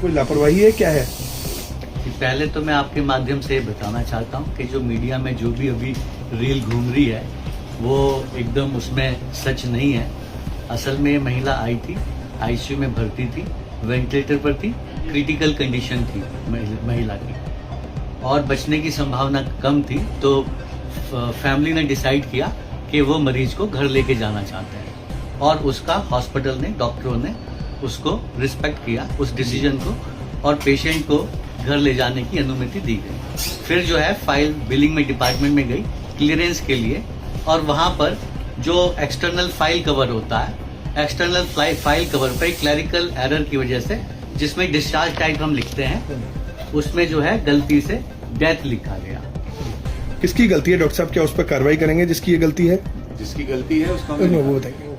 कोई लापरवाही है, क्या है? पहले तो मैं आपके माध्यम से बताना चाहता हूँ कि जो मीडिया में जो भी अभी रील घूम रही है वो एकदम उसमें सच नहीं है। असल में ये महिला आई थी, आईसीयू में भर्ती थी, वेंटिलेटर पर थी, क्रिटिकल कंडीशन थी महिला की और बचने की संभावना कम थी। तो फैमिली ने डिसाइड किया कि वो मरीज को घर लेके जाना चाहते हैं और उसका हॉस्पिटल ने, डॉक्टरों ने उसको रिस्पेक्ट किया उस डिसीजन को और पेशेंट को घर ले जाने की अनुमति दी गई। फिर जो है फाइल बिलिंग में डिपार्टमेंट में गई क्लियरेंस के लिए और वहां पर जो एक्सटर्नल फाइल कवर होता है, एक्सटर्नल फाइल कवर पर क्लरिकल एरर की वजह से जिसमें डिस्चार्ज टाइप हम लिखते हैं उसमें जो है गलती से डेथ लिखा गया। किसकी गलती है डॉक्टर साहब? क्या उस पर कार्रवाई करेंगे जिसकी ये गलती है? जिसकी गलती है उसका वो बताइए।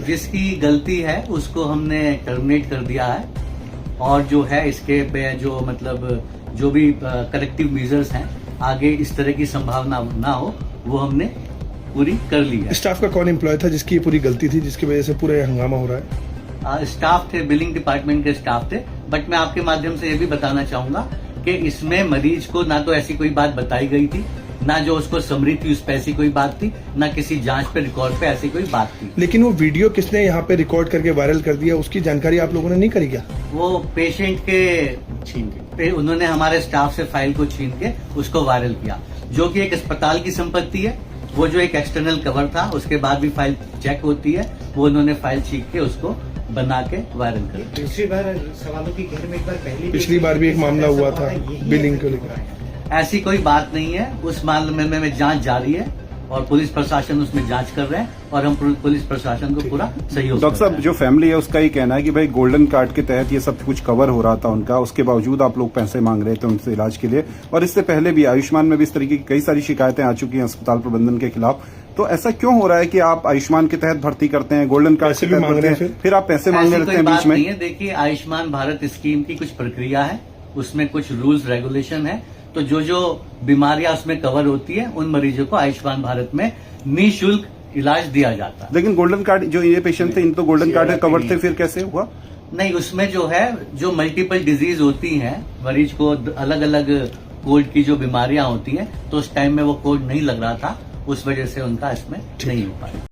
जिसकी गलती है उसको हमने टर्मिनेट कर दिया है और जो है इसके पे जो मतलब जो भी करेक्टिव मेजर्स हैं आगे इस तरह की संभावना ना हो वो हमने पूरी कर ली है। स्टाफ का कौन एम्प्लॉय था जिसकी ये पूरी गलती थी, जिसकी वजह से पूरा हंगामा हो रहा है? स्टाफ थे, बिलिंग डिपार्टमेंट के स्टाफ थे। बट मैं आपके माध्यम से ये भी बताना चाहूंगा कि इसमें मरीज को ना तो ऐसी कोई बात बताई गई थी, ना जो उसको समरी थी उस पर ऐसी कोई बात थी, ना किसी जांच पे रिकॉर्ड पे ऐसी कोई बात थी। लेकिन वो वीडियो किसने यहाँ पे रिकॉर्ड करके वायरल कर दिया, उसकी जानकारी आप लोगों ने नहीं करी क्या? वो पेशेंट के छीन के उन्होंने हमारे स्टाफ से फाइल को छीन के उसको वायरल किया, जो कि एक अस्पताल की संपत्ति है। वो जो एक एक्सटर्नल कवर था उसके बाद भी फाइल चेक होती है, वो उन्होंने फाइल छीन के उसको बना के वायरल कर दिया। दूसरी बार सवालों की घेर में एक बार पिछली बार भी एक मामला हुआ था बिलिंग को लेकर। ऐसी कोई बात नहीं है, उस मामले में जांच जारी है और पुलिस प्रशासन उसमें जांच कर रहे हैं और हम पुलिस प्रशासन को पूरा सहयोग। डॉक्टर साहब, जो फैमिली है उसका ये कहना है कि भाई गोल्डन कार्ड के तहत ये सब कुछ कवर हो रहा था उनका, उसके बावजूद आप लोग पैसे मांग रहे थे उनसे इलाज के लिए और इससे पहले भी आयुष्मान में भी इस तरीके की कई सारी शिकायतें आ चुकी हैं अस्पताल प्रबंधन के खिलाफ। तो ऐसा क्यों हो रहा है कि आप आयुष्मान के तहत भर्ती करते हैं, गोल्डन कार्ड से भी मांग रहे हैं, फिर आप पैसे मांगने लगते हैं बीच में? देखिए, आयुष्मान भारत स्कीम की कुछ प्रक्रिया है, उसमें कुछ रूल्स रेगुलेशन है। तो जो बीमारियां उसमें कवर होती है उन मरीजों को आयुष्मान भारत में निःशुल्क इलाज दिया जाता है। लेकिन गोल्डन कार्ड जो ये पेशेंट थे इन तो गोल्डन कार्ड कवर थे, फिर कैसे हुआ? नहीं, उसमें जो है जो मल्टीपल डिजीज होती हैं, मरीज को अलग अलग कोड की जो बीमारियां होती हैं तो उस टाइम में वो कोड नहीं लग रहा था, उस वजह से उनका इसमें नहीं हो पाया।